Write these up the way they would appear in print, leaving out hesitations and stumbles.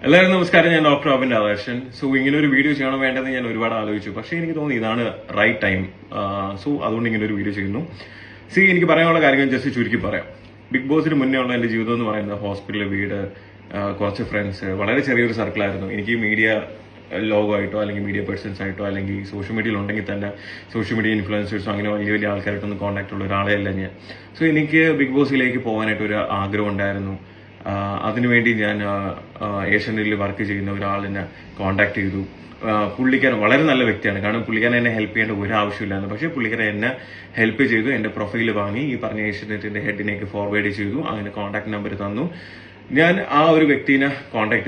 എല്ലാവരും നമസ്കാരം. ഞാൻ ഡോക്ടർ അബിൻ രാധാകൃഷ്ണൻ. സോ ഇങ്ങനെ ഒരു വീഡിയോ ചെയ്യണം വേണ്ടതെന്ന് ഞാൻ ഒരുപാട് ആലോചിച്ചു. പക്ഷേ എനിക്ക് തോന്നി ഇതാണ് റൈറ്റ് ടൈം. സോ അതുകൊണ്ട് ഇങ്ങനെ ഒരു വീഡിയോ ചെയ്യുന്നു. എനിക്ക് പറയാനുള്ള കാര്യങ്ങൾ ജസ്റ്റ് ചുരുക്കി പറയാം. ബിഗ് ബോസിന് മുന്നേ ഉള്ള എന്റെ ജീവിതം എന്ന് പറയുന്നത് ഹോസ്പിറ്റൽ, വീട്, കുറച്ച് ഫ്രണ്ട്സ്, വളരെ ചെറിയൊരു സർക്കിളായിരുന്നു. എനിക്ക് മീഡിയ ലോഗമായിട്ടോ അല്ലെങ്കിൽ മീഡിയ പേഴ്സൺസ് ആയിട്ടോ അല്ലെങ്കിൽ സോഷ്യൽ മീഡിയയിൽ ഉണ്ടെങ്കിൽ തന്നെ സോഷ്യൽ മീഡിയ ഇൻഫ്ലുവൻസേഴ്സോ അങ്ങനെ വലിയ വലിയ ആൾക്കാരായിട്ടൊന്നും കോൺടാക്ട് ഉള്ള ഒരാളെ അല്ല ഞാൻ. സോ എനിക്ക് ബിഗ് ബോസിലേക്ക് പോകാനായിട്ട് ഒരു ആഗ്രഹം ഉണ്ടായിരുന്നു. അതിനുവേണ്ടി ഞാൻ ഏഷ്യനിൽ വർക്ക് ചെയ്യുന്ന ഒരാളിനെ കോണ്ടാക്ട് ചെയ്തു. പുള്ളിക്കാരൻ വളരെ നല്ല വ്യക്തിയാണ്. കാരണം പുള്ളിക്കാരൻ എന്നെ ഹെൽപ്പ് ചെയ്യേണ്ട ഒരു ആവശ്യമില്ലായിരുന്നു. പക്ഷേ പുള്ളിക്കാരൻ എന്നെ ഹെൽപ്പ് ചെയ്തു. എന്റെ പ്രൊഫൈൽ വാങ്ങി ഈ പറഞ്ഞ ഏഷ്യനെറ്റിന്റെ ഹെഡിനേക്ക് ഫോർവേഡ് ചെയ്തു. അങ്ങനെ കോൺടാക്ട് നമ്പർ തന്നു. ഞാൻ ആ ഒരു വ്യക്തിനെ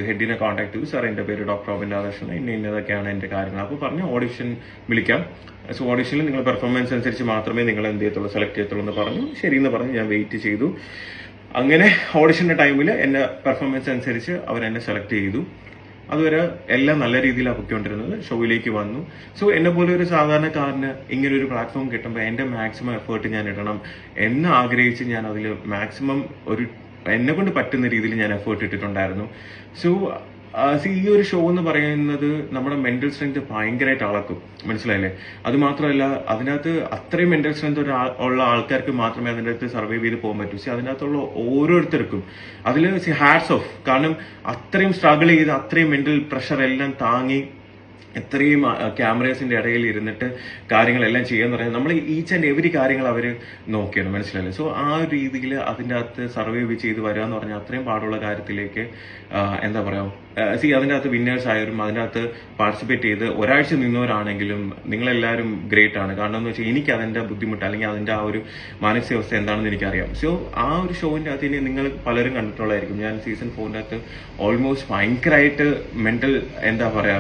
ഹെഡിനെ കോൺടാക്ട് ചെയ്തു. സാർ, എന്റെ പേര് ഡോക്ടർ അബിൻ രാധാകൃഷ്ണൻ, ഇന്നതൊക്കെയാണ് എന്റെ കാര്യങ്ങൾ. അപ്പോൾ പറഞ്ഞു ഓഡിഷൻ വിളിക്കാം. സോ ഓഡിഷനിൽ നിങ്ങൾ പെർഫോമൻസ് അനുസരിച്ച് മാത്രമേ നിങ്ങൾ എന്ത് ചെയ്യത്തുള്ളൂ, സെലക്ട് ചെയ്യത്തുള്ളൂ എന്ന് പറഞ്ഞു. ശരിയെന്ന് പറഞ്ഞ് ഞാൻ വെയിറ്റ് ചെയ്തു. അങ്ങനെ ഓഡിഷന്റെ ടൈമിൽ എന്റെ പെർഫോമൻസ് അനുസരിച്ച് അവരെന്നെ സെലക്ട് ചെയ്തു. അതുവരെ എല്ലാം നല്ല രീതിയിലാണ് പൊയ്ക്കൊണ്ടിരുന്നത്. ഷോയിലേക്ക് വന്നു. സോ എന്നെ പോലെ ഒരു സാധാരണക്കാരന് ഇങ്ങനെ ഒരു പ്ലാറ്റ്ഫോം കിട്ടുമ്പോൾ എന്റെ മാക്സിമം എഫേർട്ട് ഞാൻ ഇടണം എന്ന് ആഗ്രഹിച്ച് ഞാൻ അതിൽ മാക്സിമം എന്നെ കൊണ്ട് പറ്റുന്ന രീതിയിൽ ഞാൻ എഫേർട്ട് ഇട്ടിട്ടുണ്ടായിരുന്നു. സോ ഈ ഒരു ഷോ എന്ന് പറയുന്നത് നമ്മുടെ മെന്റൽ സ്ട്രെങ്ത് ഭയങ്കരമായിട്ട് അളക്കും. മനസ്സിലായില്ലേ? അത് മാത്രമല്ല, അതിനകത്ത് അത്രയും മെന്റൽ സ്ട്രെങ്ത് ഉള്ള ആൾക്കാർക്ക് മാത്രമേ അതിൻ്റെ അകത്ത് സർവൈവ് ചെയ്ത് പോകാൻ പറ്റൂ. അതിനകത്തുള്ള ഓരോരുത്തർക്കും അതിൽ ഹാറ്റ്സ് ഓഫ്. കാരണം അത്രയും സ്ട്രഗിൾ ചെയ്ത് അത്രയും മെന്റൽ പ്രഷർ എല്ലാം താങ്ങി എത്രയും ക്യാമറേസിന്റെ ഇടയിൽ ഇരുന്നിട്ട് കാര്യങ്ങളെല്ലാം ചെയ്യാന്ന് പറയുന്നത് നമ്മൾ ഈച്ച് ആൻഡ് എവരി കാര്യങ്ങൾ അവർ നോക്കിയാണ്. മനസ്സിലായില്ലേ? സോ ആ ഒരു രീതിയിൽ അതിൻ്റെ അകത്ത് സർവൈവ് ചെയ്ത് വരിക എന്ന് പറഞ്ഞാൽ അത്രയും പാടുള്ള കാര്യത്തിലേക്ക് എന്താ പറയാ, അതിൻ്റെ അകത്ത് വിന്നേഴ്സ് ആയാലും അതിൻ്റെ അകത്ത് പാർട്ടിസിപ്പേറ്റ് ചെയ്ത് ഒരാഴ്ച നിന്നവരാണെങ്കിലും നിങ്ങളെല്ലാവരും ഗ്രേറ്റ് ആണ്. കാരണം എന്ന് വെച്ചാൽ എനിക്ക് അതിന്റെ ബുദ്ധിമുട്ട് അല്ലെങ്കിൽ അതിന്റെ ആ ഒരു മാനസികാവസ്ഥ എന്താണെന്ന് എനിക്കറിയാം. സോ ആ ഒരു ഷോവിന്റെ അകത്ത് ഇനി നിങ്ങൾ പലരും കണ്ടിട്ടുള്ളതായിരിക്കും. ഞാൻ സീസൺ 4 അകത്ത് ഓൾമോസ്റ്റ് ഭയങ്കരമായിട്ട് മെന്റൽ എന്താ പറയാ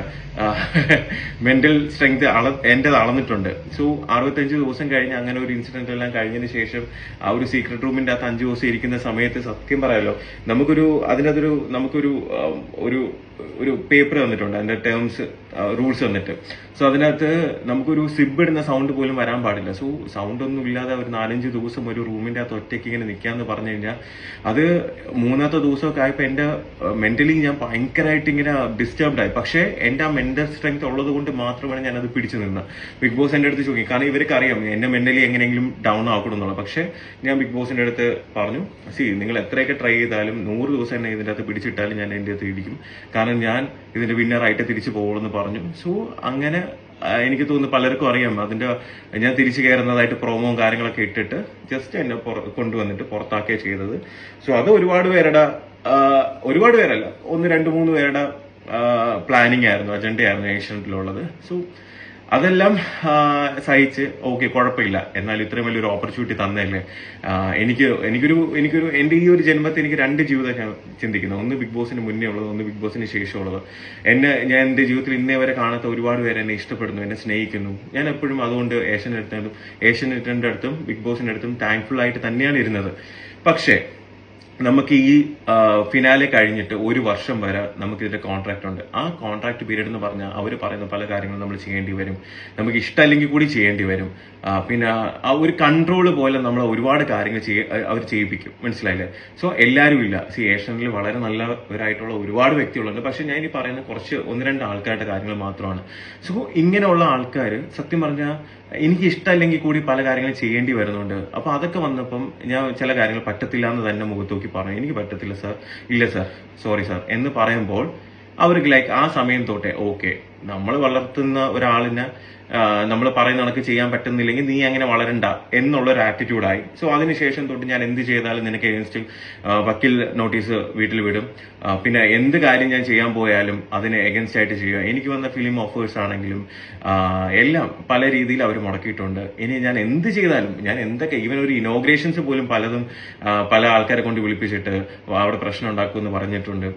മെന്റൽ സ്ട്രെങ്ത് എന്റേത് അളന്നിട്ടുണ്ട്. സോ 65 ദിവസം കഴിഞ്ഞ് അങ്ങനെ ഒരു ഇൻസിഡന്റ് എല്ലാം കഴിഞ്ഞതിന് ശേഷം ആ ഒരു സീക്രട്ട് റൂമിന്റെ അകത്ത് 5 ദിവസം ഇരിക്കുന്ന സമയത്ത് സത്യം പറയാലോ, നമുക്കൊരു ഒരു പേപ്പർ തന്നിട്ടുണ്ട്. അതിന്റെ ടേംസ് റൂൾസ് വന്നിട്ട്. സോ അതിനകത്ത് നമുക്കൊരു സിബ് ഇടുന്ന സൗണ്ട് പോലും വരാൻ പാടില്ല. സോ സൗണ്ട് ഒന്നും ഇല്ലാതെ ഒരു 4-5 ദിവസം ഒരു റൂമിന്റെ അകത്ത് ഒറ്റയ്ക്ക് ഇങ്ങനെ നിൽക്കാന്ന് പറഞ്ഞു കഴിഞ്ഞാൽ അത് 3ാമത്തെ ദിവസമൊക്കെ ആയപ്പോൾ എന്റെ മെന്റലി ഞാൻ ഭയങ്കരമായിട്ട് ഇങ്ങനെ ഡിസ്റ്റർബ്ഡ് ആയി. പക്ഷേ എന്റെ ആ മെന്റൽ സ്ട്രെങ്ത് ഉള്ളത് കൊണ്ട് മാത്രമാണ് ഞാൻ അത് പിടിച്ചു നിന്നത്. ബിഗ് ബോസ് എന്റെ അടുത്ത് ചോദിക്കും. കാരണം ഇവർക്ക് അറിയാം എന്നെ മെന്റലി എങ്ങനെയെങ്കിലും ഡൗൺ ആക്കണമെന്നുള്ളത്. പക്ഷെ ഞാൻ ബിഗ് ബോസിന്റെ അടുത്ത് പറഞ്ഞു, നിങ്ങൾ എത്രയൊക്കെ ട്രൈ ചെയ്താലും 100 ദിവസം എന്നെ ഇതിന്റെ അകത്ത് പിടിച്ചിട്ടാലും ഞാൻ എന്റെ അടുത്ത് ഇടിക്കും. കാരണം ഞാൻ ഇതിന്റെ വിന്നറായിട്ട് തിരിച്ചു പോകുമെന്ന് പറഞ്ഞു. സോ അങ്ങനെ എനിക്ക് തോന്നുന്നു പലർക്കും അറിയാം അതിന്റെ ഞാൻ തിരിച്ചു കയറുന്നതായിട്ട് പ്രോമോയും കാര്യങ്ങളൊക്കെ ഇട്ടിട്ട് ജസ്റ്റ് എന്നെ കൊണ്ടുവന്നിട്ട് പുറത്താക്കുകയാണ് ചെയ്തത്. സോ അത് ഒരുപാട് പേരല്ല, 1-2-3 പേരുടെ പ്ലാനിങ് ആയിരുന്നു, അജണ്ടയായിരുന്നു ഏഷ്യനെറ്റിലുള്ളത്. സോ അതെല്ലാം സഹിച്ച് ഓക്കെ, കുഴപ്പമില്ല, എന്നാൽ ഇത്രയും വലിയൊരു ഓപ്പർച്യൂണിറ്റി തന്നല്ലേ. എനിക്കൊരു എന്റെ ഈ ഒരു ജന്മത്തിൽ എനിക്ക് 2 ജീവിതം ഞാൻ ചിന്തിക്കുന്നത്. ഒന്ന് ബിഗ് ബോസിന് മുന്നേ ഉള്ളത്, ഒന്ന് ബിഗ് ബോസിന് ശേഷമുള്ളത്. ഞാൻ എന്റെ ജീവിതത്തിൽ ഇന്നേ വരെ കാണാത്ത ഒരുപാട് പേര് എന്നെ ഇഷ്ടപ്പെടുന്നു, എന്നെ സ്നേഹിക്കുന്നു. ഞാൻ എപ്പോഴും അതുകൊണ്ട് ഏഷ്യനെറ്റിന്റെ അടുത്തും ബിഗ് ബോസിന്റെ അടുത്തും താങ്ക്ഫുൾ ആയിട്ട് തന്നെയാണ് ഇരുന്നത്. പക്ഷേ നമുക്ക് ഈ ഫിനാലെ കഴിഞ്ഞിട്ട് 1 വർഷം വരെ നമുക്ക് ഇതിന്റെ കോൺട്രാക്ട് ഉണ്ട്. ആ കോൺട്രാക്ട് പീരീഡ് എന്ന് പറഞ്ഞാൽ അവർ പറയുന്ന പല കാര്യങ്ങളും നമ്മൾ ചെയ്യേണ്ടി വരും. നമുക്ക് ഇഷ്ടമല്ലെങ്കിൽ കൂടി ചെയ്യേണ്ടി വരും. പിന്നെ ആ ഒരു കൺട്രോൾ പോലെ നമ്മൾ ഒരുപാട് കാര്യങ്ങൾ അവർ ചെയ്യിപ്പിക്കും. മനസ്സിലായില്ലേ? സോ എല്ലാവരും ഇല്ല. ഏഷ്യനിൽ വളരെ നല്ലവരായിട്ടുള്ള ഒരുപാട് വ്യക്തികളുണ്ട്. പക്ഷെ ഞാൻ ഈ പറയുന്ന കുറച്ച് 1-2 ആൾക്കാരുടെ കാര്യങ്ങൾ മാത്രമാണ്. സോ ഇങ്ങനെയുള്ള ആൾക്കാർ സത്യം പറഞ്ഞാൽ എനിക്ക് ഇഷ്ടമല്ലെങ്കിൽ കൂടി പല കാര്യങ്ങളും ചെയ്യേണ്ടി വരുന്നുണ്ട്. അപ്പൊ അതൊക്കെ വന്നപ്പം ഞാൻ ചില കാര്യങ്ങൾ പറ്റത്തില്ല എന്ന് തന്നെ മുഖത്ത് നോക്കി പറഞ്ഞു. എനിക്ക് പറ്റത്തില്ല സാർ, ഇല്ല സാർ, സോറി സാർ എന്ന് പറയുമ്പോൾ അവർക്ക് ആ സമയം തൊട്ടേ ഓക്കെ, നമ്മൾ വളർത്തുന്ന ഒരാളിനെ നമ്മൾ പറയുന്ന കണക്ക് ചെയ്യാൻ പറ്റുന്നില്ലെങ്കിൽ നീ അങ്ങനെ വളരണ്ട എന്നുള്ളൊരു ആറ്റിറ്റ്യൂഡായി. സോ അതിനുശേഷം തൊട്ട് ഞാൻ എന്ത് ചെയ്താലും നിനക്ക് എഗൻസ്റ്റ് വക്കീൽ നോട്ടീസ് വീട്ടിൽ വിടും. പിന്നെ എന്ത് കാര്യം ഞാൻ ചെയ്യാൻ പോയാലും അതിന് എഗൻസ്റ്റ് ആയിട്ട് ചെയ്യുക. എനിക്ക് വന്ന ഫിലിം ഓഫേഴ്സ് ആണെങ്കിലും എല്ലാം പല രീതിയിൽ അവർ മുടക്കിയിട്ടുണ്ട്. ഇനി ഞാൻ എന്ത് ചെയ്താലും, ഞാൻ എന്തൊക്കെ ഈവൻ ഒരു ഇനോഗ്രേഷൻസ് പോലും പലതും പല ആൾക്കാരെ കൊണ്ട് വിളിപ്പിച്ചിട്ട് അവിടെ പ്രശ്നം ഉണ്ടാക്കുമെന്ന് പറഞ്ഞിട്ടുണ്ട്.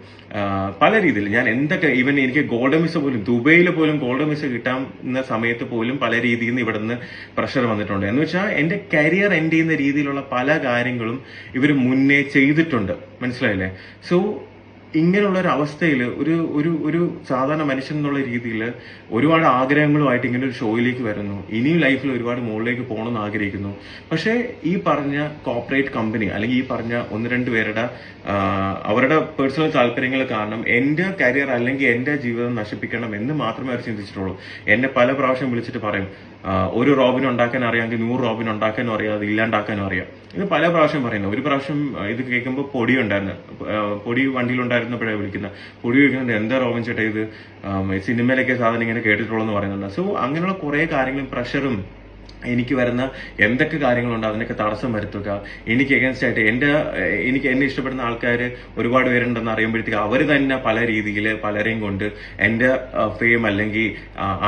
പല രീതിയിൽ ഞാൻ എന്തൊക്കെ ഈവൻ എനിക്ക് ഗോൾഡൻ വിസ പോലും, ദുബൈയിൽ പോലും ഗോൾഡൻ വിസ കിട്ടാവുന്ന സമയത്ത് പോലും പല രീതിയിൽ നിന്ന് ഇവിടുന്ന് പ്രഷർ വന്നിട്ടുണ്ട്. എന്ന് വെച്ചാൽ എന്റെ കരിയർ എൻഡ് ചെയ്യുന്ന രീതിയിലുള്ള പല കാര്യങ്ങളും ഇവർ മുന്നേ ചെയ്തിട്ടുണ്ട്. മനസ്സിലായില്ലേ? സോ ഇങ്ങനെയുള്ള ഒരു അവസ്ഥയിൽ ഒരു ഒരു ഒരു സാധാരണ മനുഷ്യൻ എന്നുള്ള രീതിയിൽ ഒരുപാട് ആഗ്രഹങ്ങളുമായിട്ട് ഇങ്ങനെ ഒരു ഷോയിലേക്ക് വരുന്നു. ഇനിയും ലൈഫിൽ ഒരുപാട് മുകളിലേക്ക് പോകണമെന്ന് ആഗ്രഹിക്കുന്നു. പക്ഷേ ഈ പറഞ്ഞ കോർപ്പറേറ്റ് കമ്പനി അല്ലെങ്കിൽ ഈ പറഞ്ഞ ഒന്ന് രണ്ട് പേരുടെ അവരുടെ പേഴ്സണൽ താല്പര്യങ്ങൾ കാരണം എന്റെ കരിയർ അല്ലെങ്കിൽ എന്റെ ജീവിതം നശിപ്പിക്കണം എന്ന് മാത്രമേ അവർ ചിന്തിച്ചിട്ടുള്ളൂ. എന്നെ പല പ്രാവശ്യം വിളിച്ചിട്ട് പറയും, ഒരു റോബിൻ ഉണ്ടാക്കാൻ അറിയാമെങ്കിൽ 100 റോബിൻ ഉണ്ടാക്കാനും അറിയാം, അത് ഇല്ലാണ്ടാക്കാനും അറിയാം. ഇത് പല പ്രാവശ്യം പറയുന്നത്. ഒരു പ്രാവശ്യം ഇത് കേൾക്കുമ്പോൾ പൊടി ഉണ്ടായിരുന്നു, പൊടി വണ്ടിയിലുണ്ടായിരുന്നപ്പോഴേ വിളിക്കുന്നത്, പൊടി ചോദിക്കുന്നത് എന്താ റോബിൻ ചേട്ടാ ഇത് സിനിമയിലൊക്കെ സാധനം ഇങ്ങനെ കേട്ടിട്ടുള്ളതെന്ന് പറയുന്നുണ്ട്. സോ അങ്ങനെയുള്ള കുറെ കാര്യങ്ങളും പ്രഷറും എനിക്ക് വരുന്ന എന്തൊക്കെ കാര്യങ്ങളുണ്ട് അതിനൊക്കെ തടസ്സം വരുത്തുക. എനിക്ക് എഗൻസ്റ്റ് ആയിട്ട് എന്നെ ഇഷ്ടപ്പെടുന്ന ആൾക്കാർ ഒരുപാട് പേരുണ്ടെന്ന് അറിയുമ്പോഴത്തേക്ക് അവർ തന്നെ പല രീതിയിൽ പലരെയും കൊണ്ട് എന്റെ ഫെയിം അല്ലെങ്കിൽ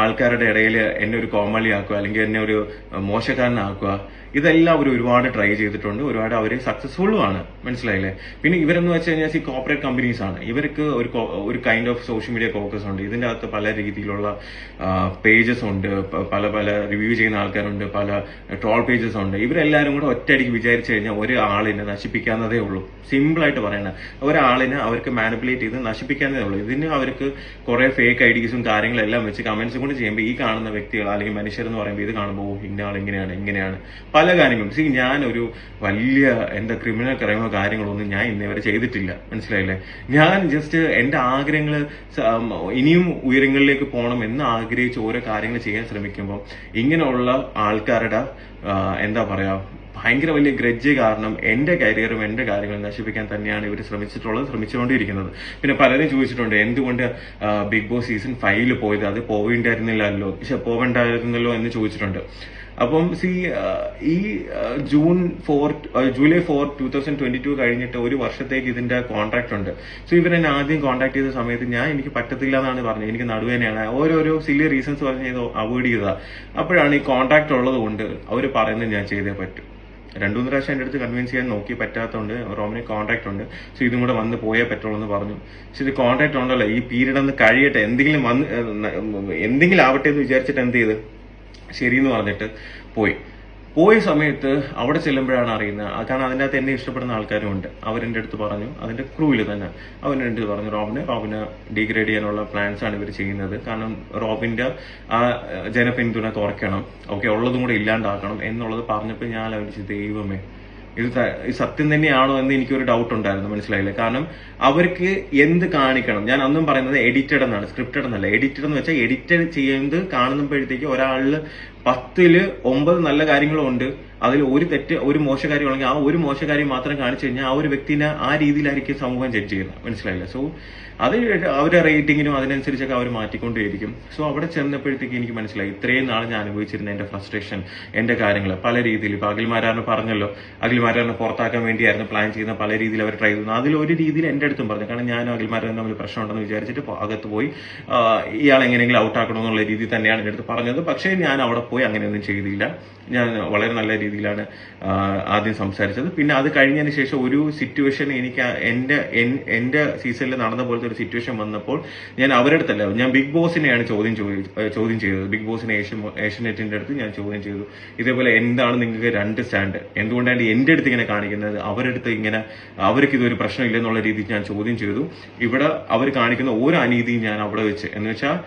ആൾക്കാരുടെ ഇടയിൽ എന്നെ ഒരു കോമാളിയാക്കുക അല്ലെങ്കിൽ എന്നെ ഒരു മോശക്കാരനാക്കുക. ഇതെല്ലാം അവർ ഒരുപാട് ട്രൈ ചെയ്തിട്ടുണ്ട്, ഒരുപാട് അവർ സക്സസ്ഫുള്ളും ആണ്. മനസ്സിലായില്ലേ? പിന്നെ ഇവരെന്ന് വെച്ച് കഴിഞ്ഞാൽ ഈ കോർപ്പറേറ്റ് കമ്പനീസ് ആണ്. ഇവർക്ക് ഒരു kind of social media focus ഉണ്ട്. ഇതിന്റെ അകത്ത് പല രീതിയിലുള്ള പേജസ് ഉണ്ട്, പല പല റിവ്യൂ ചെയ്യുന്ന ആൾക്കാരുണ്ട്, പല ട്രോൾ പേജസ് ഉണ്ട്. ഇവരെല്ലാവരും കൂടെ ഒറ്റയടിക്ക് വിചാരിച്ചു കഴിഞ്ഞാൽ ഒരാളിനെ നശിപ്പിക്കാവുന്നതേ ഉള്ളൂ. സിമ്പിൾ ആയിട്ട് പറയണ, ഒരാളിനെ അവർക്ക് മാനിപ്പുലേറ്റ് ചെയ്ത് നശിപ്പിക്കാവുന്നതേ ഉള്ളൂ. ഇതിന് അവർക്ക് കുറെ ഫേക്ക് ഐഡീസും കാര്യങ്ങളെല്ലാം വെച്ച് കമന്റ്സും കൂടെ ചെയ്യുമ്പോൾ ഈ കാണുന്ന വ്യക്തികൾ അല്ലെങ്കിൽ മനുഷ്യർ എന്ന് പറയുമ്പോൾ ഇത് കാണുമ്പോൾ ഇന്ന ആൾ ഇങ്ങനെയാണ് പല കാര്യങ്ങളും. ഞാനൊരു വലിയ എന്റെ ക്രിമിനൽ ക്രൈമോ കാര്യങ്ങളൊന്നും ഞാൻ ഇന്നേവരെ ചെയ്തിട്ടില്ല. മനസ്സിലായില്ലേ? ഞാൻ ജസ്റ്റ് എന്റെ ആഗ്രഹങ്ങൾ ഇനിയും ഉയരങ്ങളിലേക്ക് പോകണം എന്ന് ആഗ്രഹിച്ച് ഓരോ കാര്യങ്ങൾ ചെയ്യാൻ ശ്രമിക്കുമ്പോൾ ഇങ്ങനെയുള്ള ആൾക്കാരുടെ എന്താ പറയാ ഭയങ്കര വലിയ ഗ്രഡ്ജ് കാരണം എന്റെ കരിയറും എന്റെ കാര്യങ്ങളും നശിപ്പിക്കാൻ തന്നെയാണ് ഇവർ ശ്രമിച്ചുകൊണ്ടിരിക്കുന്നത്. പിന്നെ പലരും ചോദിച്ചിട്ടുണ്ട് എന്തുകൊണ്ട് ബിഗ് ബോസ് സീസൺ 5 പോയത്, അത് പോവേണ്ടായിരുന്നല്ലോ എന്ന് ചോദിച്ചിട്ടുണ്ട്. അപ്പം ഈ ജൂലൈ 4, 2022 കഴിഞ്ഞിട്ട് ഒരു വർഷത്തേക്ക് ഇതിന്റെ കോൺട്രാക്ട് ഉണ്ട്. ഇവരെന്നെ ആദ്യം കോൺടാക്ട് ചെയ്ത സമയത്ത് എനിക്ക് പറ്റത്തില്ല എന്നാണ് പറഞ്ഞത്. എനിക്ക് നടുവേനയാണ്, ഓരോരോ സില്ലി റീസൺസ് പറഞ്ഞ് ഇത് അവോയ്ഡ് ചെയ്തതാ. അപ്പോഴാണ് ഈ കോൺട്രാക്ട് ഉള്ളത് കൊണ്ട് അവർ പറയുന്നത് ഞാൻ ചെയ്തേ പറ്റും. 2-3 പ്രാവശ്യം എന്റെ അടുത്ത് കൺവിൻസ് ചെയ്യാൻ നോക്കി, പറ്റാത്തതുകൊണ്ട് റോമിന് കോൺട്രാക്ട് ഉണ്ട്, ഇതും കൂടെ വന്ന് പോയേ പറ്റുള്ളൂ എന്ന് പറഞ്ഞു. പക്ഷെ ഇത് കോൺട്രാക്ട് ഉണ്ടല്ലോ, ഈ പീരീഡ് ഒന്ന് കഴിയട്ടെ, എന്തെങ്കിലും ആവട്ടെ എന്ന് വിചാരിച്ചിട്ട് എന്ത് ചെയ്ത് ശരിയെന്ന് പറഞ്ഞിട്ട് പോയ സമയത്ത് അവിടെ ചെല്ലുമ്പോഴാണ് അറിയുന്നത്. കാരണം അതിൻ്റെ അകത്ത് എന്നെ ഇഷ്ടപ്പെടുന്ന ആൾക്കാരും ഉണ്ട്. അവരെന്റെ അടുത്ത് പറഞ്ഞു, അതിന്റെ ക്രൂവിൽ തന്നെ അവരെന്റെ അടുത്ത് പറഞ്ഞു, റോബിനെ ഡീഗ്രേഡ് ചെയ്യാനുള്ള പ്ലാൻസ് ആണ് ഇവർ ചെയ്യുന്നത്. കാരണം റോബിന്റെ ആ ജനപിന്തുണ കുറയ്ക്കണം, ഓക്കെ, ഉള്ളതും കൂടെ ഇല്ലാണ്ടാക്കണം എന്നുള്ളത് പറഞ്ഞപ്പോൾ ഞാൻ ആലോചിച്ചു, ദൈവമേ ഇത് സത്യം തന്നെയാണോ എന്ന് എനിക്കൊരു ഡൗട്ട് ഉണ്ടായിരുന്നു. മനസ്സിലായില്ലേ? കാരണം അവർക്ക് എന്ത് കാണിക്കണം, ഞാൻ അന്നും പറയുന്നത് എഡിറ്റഡ് എന്നാണ്, സ്ക്രിപ്റ്റഡ് എന്നല്ല. എഡിറ്റഡ് എന്ന് വെച്ചാൽ എഡിറ്റഡ് ചെയ്യുന്നത് കാണുമ്പോഴത്തേക്ക് ഒരാളില് 10ൽ 9 നല്ല കാര്യങ്ങളും ഉണ്ട്, അതിൽ ഒരു മോശകാര്യം ഉണ്ടെങ്കിൽ ആ ഒരു മോശകാര്യം മാത്രം കാണിച്ചു കഴിഞ്ഞാൽ ആ ഒരു വ്യക്തിനെ ആ രീതിയിലായിരിക്കും സമൂഹം ജഡ്ജ് ചെയ്യുന്നത്. മനസ്സിലായില്ല? അത് അവരുടെ റേറ്റിങ്ങിനും അതിനനുസരിച്ചൊക്കെ അവർ മാറ്റിക്കൊണ്ടേയിരിക്കും. അവിടെ ചെന്നപ്പോഴത്തേക്ക് എനിക്ക് മനസ്സിലായി ഇത്രയും നാൾ ഞാൻ അനുഭവിച്ചിരുന്ന എന്റെ ഫ്രസ്ട്രേഷൻ, എന്റെ കാര്യങ്ങൾ പല രീതിയിൽ. ഇപ്പൊ അഖിൽമാരാറിന് പറഞ്ഞല്ലോ, അഖിൽമാരാറിനെ പുറത്താക്കാൻ വേണ്ടിയായിരുന്നു പ്ലാൻ ചെയ്യുന്ന, പല രീതിയിൽ അവർ ട്രൈ ചെയ്യുന്നു. അതിലൊരു രീതിയിൽ എന്റെ അടുത്തും പറഞ്ഞു. കാരണം ഞാനും അഖിൽമാരാറിന് തമ്മിൽ പ്രശ്നമുണ്ടെന്ന് വിചാരിച്ചിട്ട് അകത്ത് പോയി ഇയാൾ എങ്ങനെയെങ്കിലും ഔട്ടാക്കണമെന്നുള്ള രീതിയിൽ തന്നെയാണ് എന്റെ അടുത്ത് പറഞ്ഞത്. പക്ഷേ ഞാൻ അവിടെ പോയി അങ്ങനെയൊന്നും ചെയ്തില്ല. ഞാൻ വളരെ നല്ല രീതിയിലാണ് ആദ്യം സംസാരിച്ചത്. പിന്നെ അത് കഴിഞ്ഞതിന് ശേഷം ഒരു സിറ്റുവേഷൻ എനിക്ക് എന്റെ സീസണിൽ നടന്ന പോലത്തെ ഒരു സിറ്റുവേഷൻ വന്നപ്പോൾ ഞാൻ അവരുടെ അടുത്തല്ല, ഞാൻ ബിഗ് ബോസിനെയാണ് ചോദ്യം ചെയ്തത്. ബിഗ് ബോസിനെ ഏഷ്യനെറ്റിന്റെ അടുത്ത് ഞാൻ ചോദ്യം ചെയ്തു, ഇതേപോലെ എന്താണ് നിങ്ങൾക്ക് 2 സ്റ്റാൻഡ്, എന്തുകൊണ്ടാണ് എന്റെ അടുത്ത് ഇങ്ങനെ കാണിക്കുന്നത്, അവരുടെ അടുത്ത് ഇങ്ങനെ അവർക്ക് ഇതൊരു പ്രശ്നമില്ലെന്നുള്ള രീതിയിൽ ഞാൻ ചോദ്യം ചെയ്തു. ഇവിടെ അവർ കാണിക്കുന്ന ഓരോ അനീതിയും ഞാൻ അവിടെ വെച്ച്, എന്ന് വെച്ചാൽ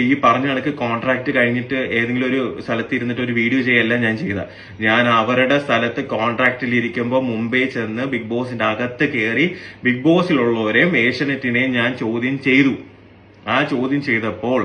ഈ പറഞ്ഞ കണക്ക് കോൺട്രാക്ട് കഴിഞ്ഞിട്ട് ഏതെങ്കിലും ഒരു സ്ഥലത്ത് ഇരുന്നിട്ട് ഒരു വീഡിയോ ചെയ്യല്ല ഞാൻ ചെയ്ത. ഞാൻ അവരുടെ സ്ഥലത്ത് കോൺട്രാക്റ്റിൽ ഇരിക്കുമ്പോൾ മുംബൈ ചെന്ന് ബിഗ് ബോസിന്റെ അകത്ത് കയറി ബിഗ് ബോസിലുള്ളവരെയും ഏഷ്യനെറ്റിനെയും ഞാൻ ചോദ്യം ചെയ്തു. ആ ചോദ്യം ചെയ്തപ്പോൾ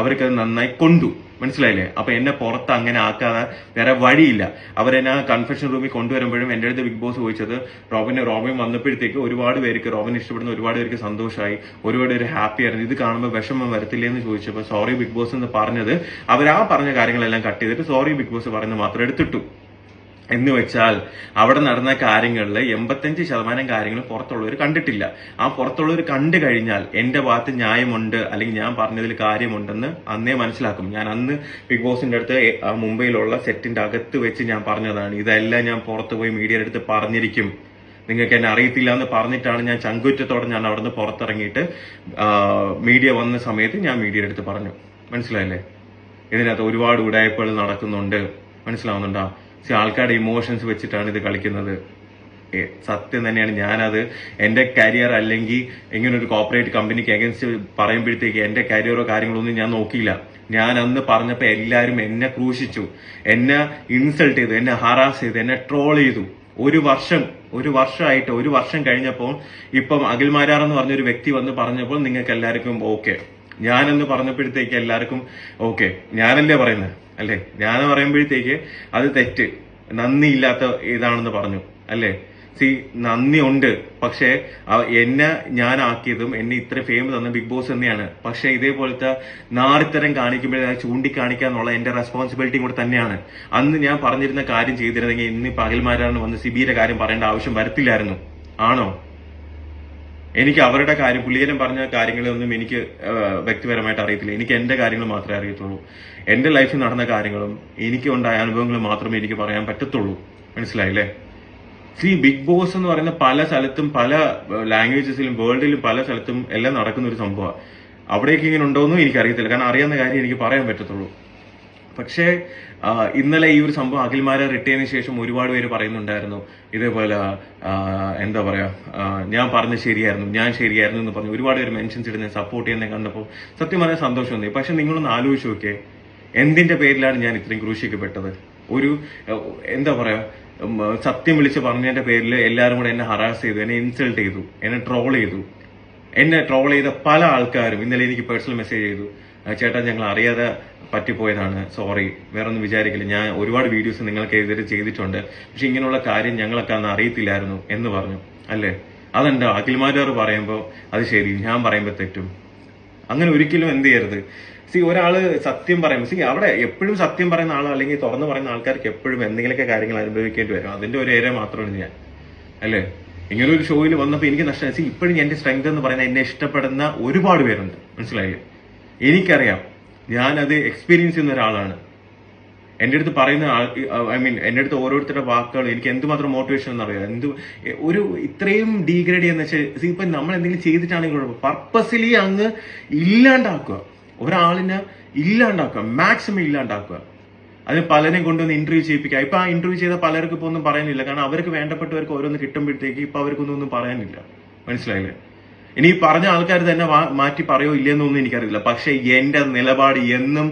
അവർക്കത് നന്നായി കൊണ്ടു. മനസ്സിലായില്ലേ? അപ്പൊ എന്നെ പുറത്ത് അങ്ങനെ ആക്കാതെ വേറെ വഴിയില്ല. അവരെന്നെ കൺഫെഷൻ റൂമിൽ കൊണ്ടുവരുമ്പോഴും എന്റെ അടുത്ത് ബിഗ് ബോസ് ചോദിച്ചത്, റോബിൻ വന്നപ്പോഴത്തേക്ക് ഒരുപാട് പേർക്ക്, റോബിൻ ഇഷ്ടപ്പെടുന്ന ഒരുപാട് പേർക്ക് സന്തോഷമായി, ഒരുപാട് പേര് ഹാപ്പി ആയിരുന്നു, ഇത് കാണുമ്പോൾ വിഷമം വരത്തില്ലേ എന്ന് ചോദിച്ചപ്പോൾ സോറി ബിഗ് ബോസ് എന്ന് പറഞ്ഞത്, അവർ പറഞ്ഞ കാര്യങ്ങളെല്ലാം കട്ട് ചെയ്തിട്ട് സോറി ബിഗ് ബോസ് പറയുന്നത് മാത്രം എടുത്തിട്ടു. എന്ന് വെച്ചാൽ അവിടെ നടന്ന കാര്യങ്ങളിൽ 85% കാര്യങ്ങൾ പുറത്തുള്ളവർ കണ്ടിട്ടില്ല. ആ പുറത്തുള്ളവർ കണ്ടു കഴിഞ്ഞാൽ എന്റെ ഭാഗത്ത് ന്യായമുണ്ട് അല്ലെങ്കിൽ ഞാൻ പറഞ്ഞതിൽ കാര്യമുണ്ടെന്ന് അന്നേ മനസ്സിലാക്കും. ഞാൻ അന്ന് ബിഗ് ബോസിന്റെ അടുത്ത് മുംബൈയിലുള്ള സെറ്റിന്റെ അകത്ത് വെച്ച് ഞാൻ പറഞ്ഞതാണ്, ഇതെല്ലാം ഞാൻ പുറത്തു പോയി മീഡിയയുടെ അടുത്ത് പറഞ്ഞിരിക്കും, നിങ്ങൾക്ക് എന്നെ അറിയത്തില്ല എന്ന് പറഞ്ഞിട്ടാണ് ഞാൻ ചങ്കുറ്റത്തോടെ ഞാൻ അവിടുന്ന് പുറത്തിറങ്ങിയിട്ട് മീഡിയ വന്ന സമയത്ത് ഞാൻ മീഡിയയുടെ അടുത്ത് പറഞ്ഞു. മനസ്സിലായില്ലേ? ഇതിനകത്ത് ഒരുപാട് ഉടായ്പകൾ നടക്കുന്നുണ്ട്. മനസ്സിലാവുന്നുണ്ടോ? ആൾക്കാരുടെ ഇമോഷൻസ് വെച്ചിട്ടാണ് ഇത് കളിക്കുന്നത്. സത്യം തന്നെയാണ്. ഞാനത് എന്റെ കരിയർ അല്ലെങ്കിൽ ഇങ്ങനെ ഒരു കോർപ്പറേറ്റ് കമ്പനിക്ക് അഗൻസ്റ്റ് പറയുമ്പോഴത്തേക്ക് എന്റെ കരിയറോ കാര്യങ്ങളൊന്നും ഞാൻ നോക്കിയില്ല. ഞാൻ അന്ന് പറഞ്ഞപ്പോ എല്ലാരും എന്നെ ക്രൂശിച്ചു, എന്നെ ഇൻസൾട്ട് ചെയ്തു, എന്നെ ഹറാസ് ചെയ്തു, എന്നെ ട്രോൾ ചെയ്തു. ഒരു വർഷമായിട്ട് ഒരു വർഷം കഴിഞ്ഞപ്പോൾ ഇപ്പം അഖിൽമാരാർ എന്ന് പറഞ്ഞൊരു വ്യക്തി വന്ന് പറഞ്ഞപ്പോൾ നിങ്ങൾക്ക് എല്ലാവർക്കും ഓക്കെ. ഞാനെന്ന് പറഞ്ഞപ്പോഴത്തേക്ക് എല്ലാവർക്കും ഓക്കെ, ഞാനല്ലേ പറയുന്നത് അല്ലേ? ഞാൻ പറയുമ്പോഴത്തേക്ക് അത് തെറ്റ്, നന്ദിയില്ലാത്ത ഇതാണെന്ന് പറഞ്ഞു അല്ലേ? നന്ദി ഉണ്ട്, പക്ഷെ എന്നെ ഞാനാക്കിയതും എന്നെ ഇത്ര ഫെയിം തന്ന ബിഗ് ബോസ് തന്നെയാണ്. പക്ഷെ ഇതേപോലത്തെ നാറിത്തരം കാണിക്കുമ്പോഴേ ചൂണ്ടിക്കാണിക്കാന്നുള്ള എന്റെ റെസ്പോൺസിബിലിറ്റിയും കൂടെ തന്നെയാണ്. അന്ന് ഞാൻ പറഞ്ഞിരുന്ന കാര്യം ചെയ്തിരുന്നെങ്കിൽ ഇന്ന് പകൽമാരാണ് വന്ന് സിബിയുടെ കാര്യം പറയേണ്ട ആവശ്യം വരത്തില്ലായിരുന്നു. ആണോ? എനിക്ക് അവരുടെ കാര്യം, പുള്ളിയേരം പറഞ്ഞ കാര്യങ്ങളൊന്നും എനിക്ക് വ്യക്തിപരമായിട്ട് അറിയത്തില്ല. എനിക്ക് എന്റെ കാര്യങ്ങൾ മാത്രമേ അറിയത്തുള്ളൂ. എന്റെ ലൈഫിൽ നടന്ന കാര്യങ്ങളും എനിക്ക് ഉണ്ടായ അനുഭവങ്ങളും മാത്രമേ എനിക്ക് പറയാൻ പറ്റത്തുള്ളൂ. മനസ്സിലായില്ലേ? ബിഗ് ബോസ് എന്ന് പറയുന്ന പല സ്ഥലത്തും പല ലാംഗ്വേജസിലും വേൾഡിലും പല സ്ഥലത്തും എല്ലാം നടക്കുന്ന ഒരു സംഭവമാണ്. അവിടേക്ക് ഇങ്ങനെ ഉണ്ടോയെന്നും എനിക്കറിയത്തില്ല, കാരണം അറിയാവുന്ന കാര്യം എനിക്ക് പറയാൻ പറ്റത്തുള്ളൂ. പക്ഷേ ഇന്നലെ ഈ ഒരു സംഭവം അഖിൽമാരെ റിട്ടേണിന് ശേഷം ഒരുപാട് പേര് പറയുന്നുണ്ടായിരുന്നു ഇതേപോലെ എന്താ പറയാ, ഞാൻ പറഞ്ഞ ശരിയായിരുന്നു, ഞാൻ ശരിയായിരുന്നു എന്ന് പറഞ്ഞു ഒരുപാട് പേര് മെൻഷൻസ് ഇടുന്ന സപ്പോർട്ട് ചെയ്യുന്ന കണ്ടപ്പോൾ സത്യം പറഞ്ഞാൽ സന്തോഷം തോന്നി. പക്ഷെ നിങ്ങളൊന്ന് ആലോചിച്ച് നോക്കിയേ, എന്തിന്റെ പേരിലാണ് ഞാൻ ഇത്രയും ക്രൂശിക്കപ്പെട്ടത്? ഒരു എന്താ പറയാ, സത്യം വിളിച്ച് പറഞ്ഞതിന്റെ പേരിൽ എല്ലാവരും കൂടെ എന്നെ ഹറാസ് ചെയ്തു, എന്നെ ഇൻസൾട്ട് ചെയ്തു, എന്നെ ട്രോൾ ചെയ്തു. എന്നെ ട്രോൾ ചെയ്ത പല ആൾക്കാരും ഇന്നലെ എനിക്ക് പേഴ്സണൽ മെസ്സേജ് ചെയ്തു, ചേട്ടാ ഞങ്ങൾ അറിയാതെ പറ്റിപ്പോയതാണ്, സോറി, വേറെ ഒന്നും വിചാരിക്കില്ല, ഞാൻ ഒരുപാട് വീഡിയോസ് നിങ്ങൾക്ക് എതിരെ ചെയ്തിട്ടുണ്ട്, പക്ഷെ ഇങ്ങനെയുള്ള കാര്യം ഞങ്ങളൊക്കെ അന്ന് അറിയത്തില്ലായിരുന്നു എന്ന് പറഞ്ഞു അല്ലേ? അതെന്താ അഖിൽമാരാർ പറയുമ്പോൾ അത് ശരി, ഞാൻ പറയുമ്പോൾ തെറ്റും? അങ്ങനെ ഒരിക്കലും എന്ത് ചെയ്യരുത്. ഒരാള് സത്യം പറയുമ്പോൾ അവിടെ എപ്പോഴും സത്യം പറയുന്ന ആളോ അല്ലെങ്കിൽ തുറന്നു പറയുന്ന ആൾക്കാർക്ക് എപ്പോഴും എന്തെങ്കിലുമൊക്കെ കാര്യങ്ങൾ അനുഭവിക്കേണ്ടി വരും. അതിന്റെ ഒരു ഏരിയ മാത്രമാണ് ഞാൻ അല്ലേ? ഇങ്ങനെ ഒരു ഷോയിൽ വന്നപ്പോൾ എനിക്ക് നഷ്ടം. ഇപ്പോഴും എന്റെ സ്ട്രെങ്ത് എന്ന് പറയുന്നത് എന്നെ ഇഷ്ടപ്പെടുന്ന ഒരുപാട് പേരുണ്ട്. മനസ്സിലായില്ലേ? എനിക്കറിയാം, ഞാനത് എക്സ്പീരിയൻസ് ചെയ്യുന്ന ഒരാളാണ്. എന്റെ അടുത്ത് പറയുന്ന എന്റെ അടുത്ത് ഓരോരുത്തരുടെ വാക്കുകൾ എനിക്ക് എന്തുമാത്രം മോട്ടിവേഷൻ എന്നറിയാം. ഒരു ഇത്രയും ഡീഗ്രേഡ് ചെയ്യുന്ന വെച്ചാൽ ഇപ്പൊ നമ്മൾ എന്തെങ്കിലും ചെയ്തിട്ടാണെങ്കിൽ പർപ്പസ്ലി അങ്ങ് ഇല്ലാണ്ടാക്കുക, ഒരാളിനെ ഇല്ലാണ്ടാക്കുക, മാക്സിമം ഇല്ലാണ്ടാക്കുക. അതിന് പലരെയും കൊണ്ടുവന്ന് ഇന്റർവ്യൂ ചെയ്യിപ്പിക്കുക. ഇപ്പൊ ആ ഇന്റർവ്യൂ ചെയ്ത പലർക്കും ഇപ്പൊ ഒന്നും പറയാനില്ല, കാരണം അവർക്ക് വേണ്ടപ്പെട്ടവർക്ക് ഓരോന്ന് കിട്ടുമ്പോഴത്തേക്ക് ഇപ്പൊ അവർക്കൊന്നും പറയാനില്ല. മനസ്സിലായില്ലേ? ഇനി ഈ പറഞ്ഞ ആൾക്കാർ തന്നെ മാറ്റി പറയോ ഇല്ലെന്നൊന്നും എനിക്കറിയില്ല. പക്ഷെ എന്റെ നിലപാട് എന്നും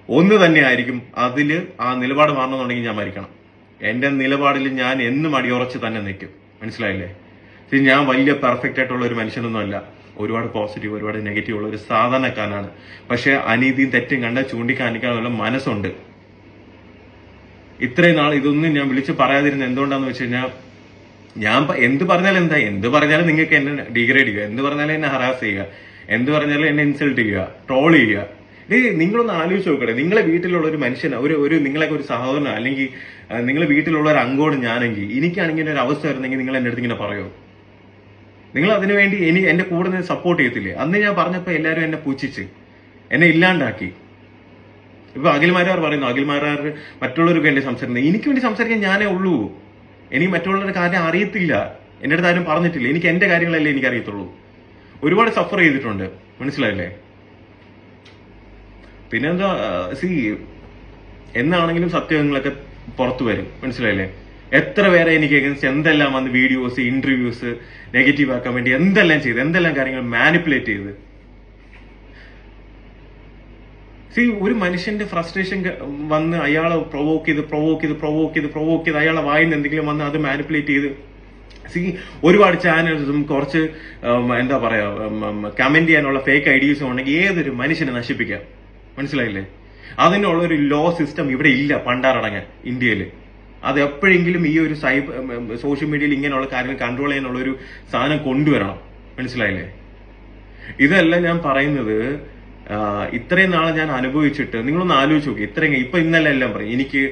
ഒന്ന് തന്നെ ആയിരിക്കും. അതില് ആ നിലപാട് മാറണമെന്നുണ്ടെങ്കിൽ ഞാൻ മരിക്കണം. എന്റെ നിലപാടിൽ ഞാൻ എന്നും അടിയുറച്ച് തന്നെ നിൽക്കും. മനസ്സിലായില്ലേ? ഞാൻ വലിയ പെർഫെക്റ്റ് ആയിട്ടുള്ള ഒരു മനുഷ്യനൊന്നും അല്ല. ഒരുപാട് പോസിറ്റീവ് ഒരുപാട് നെഗറ്റീവ് ഉള്ള ഒരു സാധാരണക്കാരനാണ്. പക്ഷെ അനീതിയും തെറ്റും കണ്ട് ചൂണ്ടിക്കാണിക്കാനുള്ള മനസ്സുണ്ട്. ഇത്രയും നാൾ ഇതൊന്നും ഞാൻ വിളിച്ച് പറയാതിരുന്ന എന്തുകൊണ്ടാന്ന് വെച്ച് കഴിഞ്ഞാൽ, ഞാൻ എന്ത് പറഞ്ഞാലും എന്ത് പറഞ്ഞാലും നിങ്ങൾക്ക് എന്നെ ഡീഗ്രേഡ് ചെയ്യുക, എന്ത് പറഞ്ഞാലും എന്നെ ഹറാസ് ചെയ്യുക, എന്ത് പറഞ്ഞാലും എന്നെ ഇൻസൾട്ട് ചെയ്യുക, ട്രോൾ ചെയ്യുക. നിങ്ങളൊന്ന് ആലോചിച്ച് നോക്കട്ടെ, നിങ്ങളെ വീട്ടിലുള്ള ഒരു മനുഷ്യൻ, ഒരു നിങ്ങളൊക്കെ ഒരു സഹോദരനോ അല്ലെങ്കിൽ നിങ്ങളെ വീട്ടിലുള്ള ഒരു അംഗോട് ഞാനെങ്കിൽ, എനിക്കാണെങ്കിൽ ഒരു അവസ്ഥ വരുന്നെങ്കിൽ നിങ്ങൾ എന്റെ അടുത്ത് ഇങ്ങനെ പറയുമോ? നിങ്ങൾ അതിനുവേണ്ടി എന്റെ കൂടെ നിന്ന് സപ്പോർട്ട് ചെയ്യത്തില്ലേ? അന്ന് ഞാൻ പറഞ്ഞപ്പോ എല്ലാവരും എന്നെ പുച്ഛിച്ച് എന്നെ ഇല്ലാണ്ടാക്കി. ഇപ്പൊ അഖിൽമാരാർ പറയുന്നു, അഖിൽമാരാർ മറ്റുള്ളവർക്ക് വേണ്ടി സംസാരിക്കുന്നത്. എനിക്ക് വേണ്ടി സംസാരിക്കാൻ ഞാനേ ഉള്ളൂ. എനിക്ക് മറ്റുള്ളവരുടെ കാര്യം അറിയത്തില്ല, എന്റെ അടുത്ത് ആരും പറഞ്ഞിട്ടില്ല. എനിക്ക് എന്റെ കാര്യങ്ങളല്ലേ എനിക്ക് അറിയത്തുള്ളൂ. ഒരുപാട് സഫർ ചെയ്തിട്ടുണ്ട്. മനസ്സിലായില്ലേ? പിന്നെന്താ, എന്നാണെങ്കിലും സത്യങ്ങളൊക്കെ പുറത്തു വരും. മനസ്സിലായില്ലേ? എത്ര പേരെ എനിക്ക് അഗൻസ്റ്റ് എന്തെല്ലാം വന്ന് വീഡിയോസ്, ഇന്റർവ്യൂസ് നെഗറ്റീവ് ആക്കാൻ വേണ്ടി എന്തെല്ലാം ചെയ്ത്, എന്തെല്ലാം കാര്യങ്ങൾ മാനിപ്പുലേറ്റ് ചെയ്ത്. ഒരു മനുഷ്യന്റെ ഫ്രസ്ട്രേഷൻ വന്ന് അയാളെ പ്രൊവോക്ക് ചെയ്ത് അയാളെ വായിന്ന് എന്തെങ്കിലും വന്ന് അത് മാനിപ്പുലേറ്റ് ചെയ്ത് ഒരുപാട് ചാനൽസും കുറച്ച് എന്താ പറയാ കമന്റ് ചെയ്യാനുള്ള ഫേക്ക് ഐഡിയസും ഉണ്ടെങ്കിൽ ഏതൊരു മനുഷ്യനെ നശിപ്പിക്കാം. മനസ്സിലായില്ലേ? അതിനുള്ള ഒരു ലോ സിസ്റ്റം ഇവിടെ ഇല്ല പണ്ടാറടങ്ങാൻ ഇന്ത്യയിൽ. അത് എപ്പോഴെങ്കിലും ഈ ഒരു സോഷ്യൽ മീഡിയയിൽ ഇങ്ങനെയുള്ള കാര്യങ്ങൾ കൺട്രോൾ ചെയ്യാനുള്ള ഒരു സാധനം കൊണ്ടുവരണം. മനസ്സിലായില്ലേ? ഇതല്ല ഞാൻ പറയുന്നത്. ഇത്രയും നാളെ ഞാൻ അനുഭവിച്ചിട്ട് നിങ്ങളൊന്ന് ആലോചിച്ച് നോക്കി. ഇപ്പൊ ഇന്നലെ എല്ലാം പറയും എനിക്ക്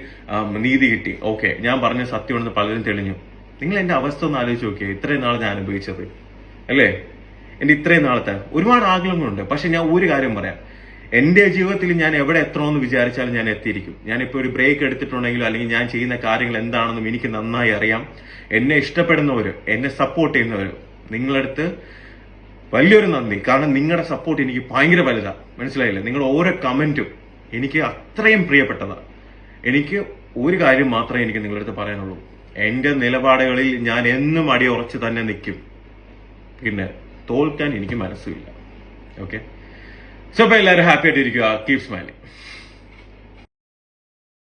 നീതി കിട്ടി, ഓക്കെ, ഞാൻ പറഞ്ഞ സത്യമാണെന്ന് പലരും തെളിഞ്ഞു. നിങ്ങൾ എന്റെ അവസ്ഥ ഒന്ന് ആലോചിച്ച് നോക്കിയേ. ഇത്രയും നാളെ ഞാൻ അനുഭവിച്ചത് അല്ലേ? എന്റെ ഇത്രയും നാളത്തെ ഒരുപാട് ആഗ്രഹങ്ങളുണ്ട്. പക്ഷെ ഞാൻ ഒരു കാര്യം പറയാം, എന്റെ ജീവിതത്തിൽ ഞാൻ എവിടെ എത്തണമെന്ന് വിചാരിച്ചാലും ഞാൻ എത്തിയിരിക്കും. ഞാനിപ്പോ ഒരു ബ്രേക്ക് എടുത്തിട്ടുണ്ടെങ്കിലും അല്ലെങ്കിൽ ഞാൻ ചെയ്യുന്ന കാര്യങ്ങൾ എന്താണെന്നും എനിക്ക് നന്നായി അറിയാം. എന്നെ ഇഷ്ടപ്പെടുന്നവര്, എന്നെ സപ്പോർട്ട് ചെയ്യുന്നവര്, നിങ്ങളടുത്ത് വലിയൊരു നന്ദി. കാരണം നിങ്ങളുടെ സപ്പോർട്ട് എനിക്ക് ഭയങ്കര വലുതാ. മനസ്സിലായില്ലേ? നിങ്ങളുടെ ഓരോ കമന്റും എനിക്ക് അത്രയും പ്രിയപ്പെട്ടതാ. എനിക്ക് ഒരു കാര്യം മാത്രമേ എനിക്ക് നിങ്ങളുടെ അടുത്ത് പറയാനുള്ളൂ. എന്റെ നിലപാടുകളിൽ ഞാൻ എന്നും അടിയുറച്ച് തന്നെ നിൽക്കും. പിന്നെ തോൽക്കാൻ എനിക്ക് മനസ്സില്ല. ഓക്കെ, സോ അപ്പൊ എല്ലാവരും ഹാപ്പി ആയിട്ടിരിക്കുക. Keep smiling.